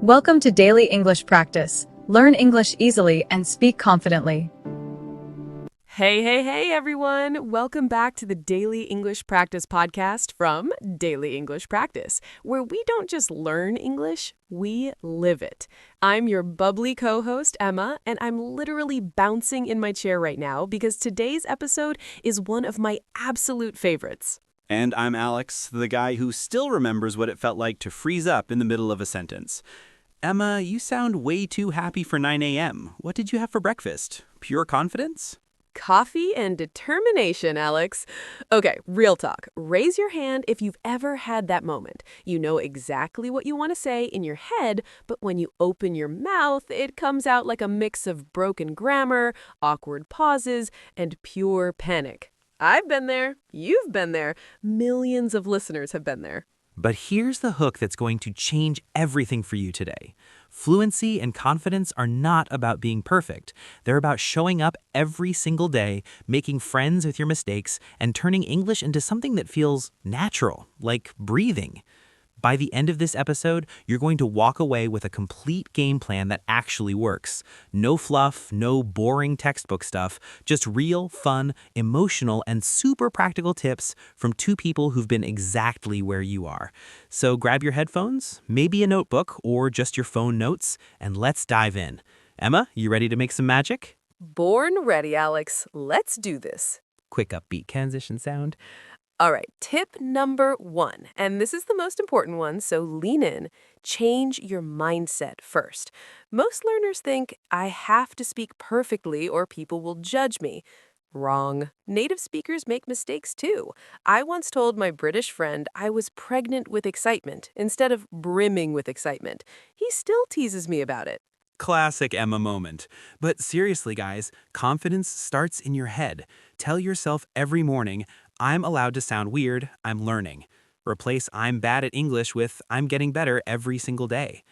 Welcome to Daily English Practice. Learn English easily and speak confidently. Hey, everyone. Welcome back to the Daily English Practice podcast from Daily English Practice, where we don't just learn English, we live it. I'm your bubbly co-host, Emma, and I'm literally bouncing in my chair right now because today's episode is one of my absolute favorites. And I'm Alex, the guy who still remembers what it felt like to freeze up in the middle of a sentence. Emma, you sound way too happy for 9 a.m. What did you have for breakfast? Pure confidence? Coffee and determination, Alex. Okay, real talk. Raise your hand if you've ever had that moment. You know exactly what you want to say in your head, but when you open your mouth, it comes out like a mix of broken grammar, awkward pauses, and pure panic. I've been there. You've been there. Millions of listeners have been there. But here's the hook that's going to change everything for you today. Fluency and confidence are not about being perfect. They're about showing up every single day, making friends with your mistakes, and turning English into something that feels natural, like breathing. By the end of this episode, you're going to walk away with a complete game plan that actually works. No fluff, no boring textbook stuff, just real, fun, emotional, and super practical tips from two people who've been exactly where you are. So grab your headphones, maybe a notebook, or just your phone notes, and let's dive in. Emma, you ready to make some magic? Born ready, Alex. Let's do this. Quick upbeat transition sound. All right, tip number 1, and this is the most important one, so lean in. Change your mindset first. Most learners think, I have to speak perfectly or people will judge me. Wrong. Native speakers make mistakes too. I once told my British friend I was pregnant with excitement instead of brimming with excitement. He still teases me about it. Classic Emma moment. But seriously, guys, confidence starts in your head. Tell yourself every morning, I'm allowed to sound weird, I'm learning. Replace I'm bad at English with I'm getting better every single day.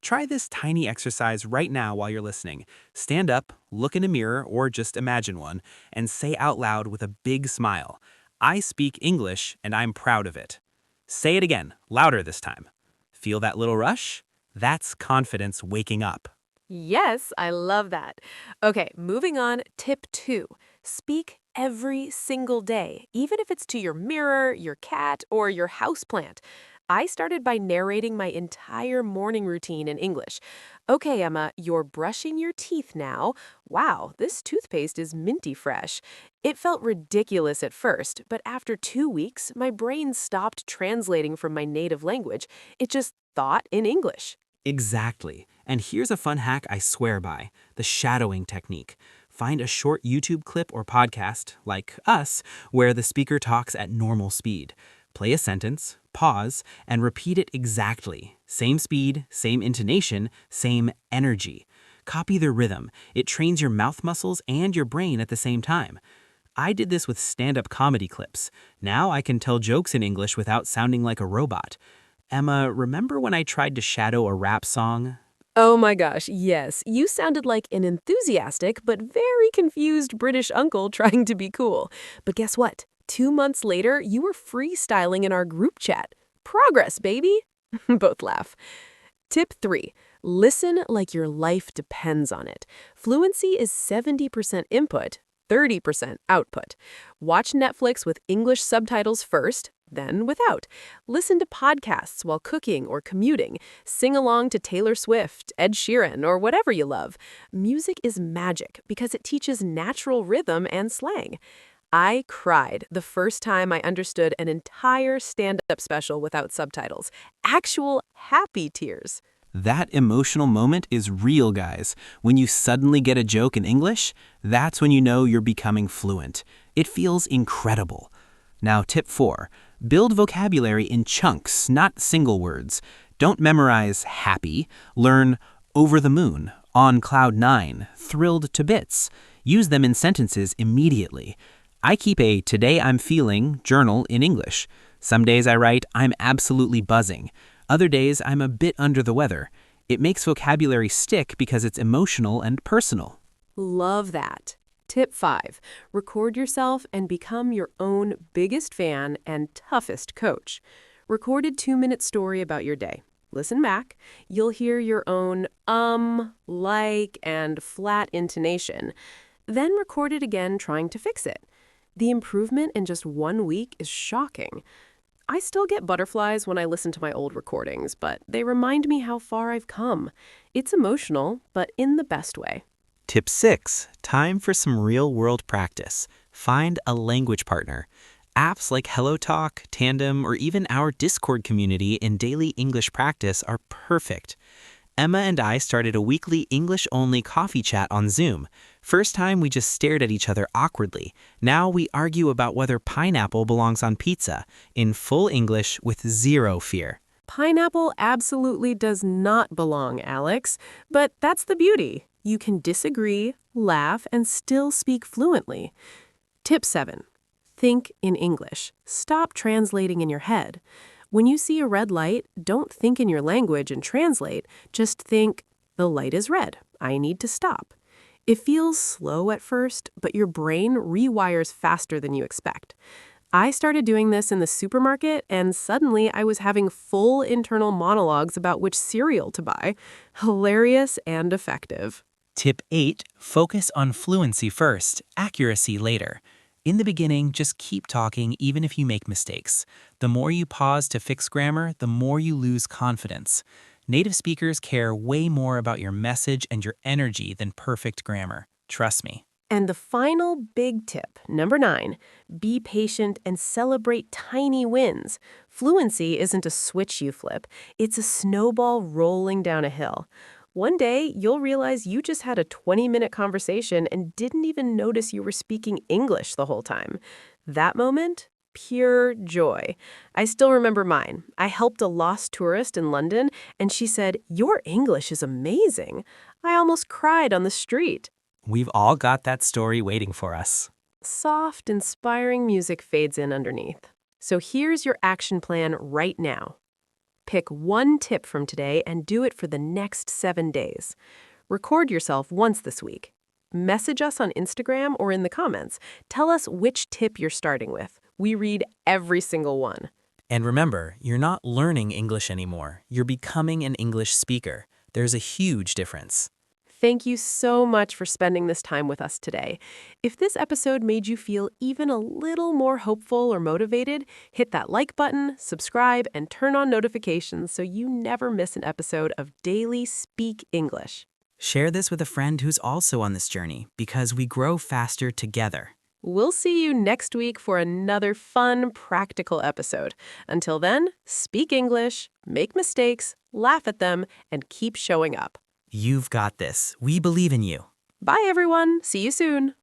Try this tiny exercise right now while you're listening. Stand up, look in a mirror, or just imagine one, and say out loud with a big smile, I speak English and I'm proud of it. Say it again, louder this time. Feel that little rush? That's confidence waking up. Yes, I love that. Okay, moving on. Tip 2. Speak every single day, even if it's to your mirror, your cat, or your houseplant. I started by narrating my entire morning routine in English. Okay, Emma, you're brushing your teeth now. Wow, this toothpaste is minty fresh. It felt ridiculous at first, but after 2 weeks, my brain stopped translating from my native language. It just thought in English. Exactly. And here's a fun hack I swear by, the shadowing technique. Find a short YouTube clip or podcast, like us, where the speaker talks at normal speed. Play a sentence, pause, and repeat it exactly. Same speed, same intonation, same energy. Copy the rhythm. It trains your mouth muscles and your brain at the same time. I did this with stand-up comedy clips. Now I can tell jokes in English without sounding like a robot. Emma, remember when I tried to shadow a rap song? Oh my gosh, yes. You sounded like an enthusiastic but very confused British uncle trying to be cool. But guess what? 2 months later, you were freestyling in our group chat. Progress, baby! Both laugh. Tip 3. Listen like your life depends on it. Fluency is 70% input, 30% output. Watch Netflix with English subtitles first, then without. Listen to podcasts while cooking or commuting. Sing along to Taylor Swift, Ed Sheeran, or whatever you love. Music is magic because it teaches natural rhythm and slang. I cried the first time I understood an entire stand-up special without subtitles. Actual happy tears. That emotional moment is real, guys. When you suddenly get a joke in English, that's when you know you're becoming fluent. It feels incredible. Now, tip 4. Build vocabulary in chunks, not single words. Don't memorize happy. Learn over the moon, on cloud 9, thrilled to bits. Use them in sentences immediately. I keep a today I'm feeling journal in English. Some days I write I'm absolutely buzzing. Other days I'm a bit under the weather. It makes vocabulary stick because it's emotional and personal. Love that. Tip 5. Record yourself and become your own biggest fan and toughest coach. Recorded 2-minute story about your day. Listen back. You'll hear your own like, and flat intonation. Then record it again trying to fix it. The improvement in just 1 week is shocking. I still get butterflies when I listen to my old recordings, but they remind me how far I've come. It's emotional, but in the best way. Tip 6. Time for some real-world practice. Find a language partner. Apps like HelloTalk, Tandem, or even our Discord community in daily English practice are perfect. Emma and I started a weekly English-only coffee chat on Zoom. First time we just stared at each other awkwardly. Now we argue about whether pineapple belongs on pizza, in full English with zero fear. Pineapple absolutely does not belong, Alex, but that's the beauty. You can disagree, laugh, and still speak fluently. Tip 7. Think in English. Stop translating in your head. When you see a red light, don't think in your language and translate. Just think, the light is red. I need to stop. It feels slow at first, but your brain rewires faster than you expect. I started doing this in the supermarket, and suddenly I was having full internal monologues about which cereal to buy. Hilarious and effective. Tip 8. Focus on fluency first, accuracy later. In the beginning, just keep talking even if you make mistakes. The more you pause to fix grammar, the more you lose confidence. Native speakers care way more about your message and your energy than perfect grammar. Trust me. And the final big tip, number 9, be patient and celebrate tiny wins. Fluency isn't a switch you flip, it's a snowball rolling down a hill. One day, you'll realize you just had a 20-minute conversation and didn't even notice you were speaking English the whole time. That moment? Pure joy. I still remember mine. I helped a lost tourist in London, and she said, "Your English is amazing." I almost cried on the street. We've all got that story waiting for us. Soft, inspiring music fades in underneath. So here's your action plan right now. Pick one tip from today and do it for the next 7 days. Record yourself once this week. Message us on Instagram or in the comments. Tell us which tip you're starting with. We read every single one. And remember, you're not learning English anymore. You're becoming an English speaker. There's a huge difference. Thank you so much for spending this time with us today. If this episode made you feel even a little more hopeful or motivated, hit that like button, subscribe, and turn on notifications so you never miss an episode of Daily Speak English. Share this with a friend who's also on this journey, because we grow faster together. We'll see you next week for another fun, practical episode. Until then, speak English, make mistakes, laugh at them, and keep showing up. You've got this. We believe in you. Bye, everyone. See you soon.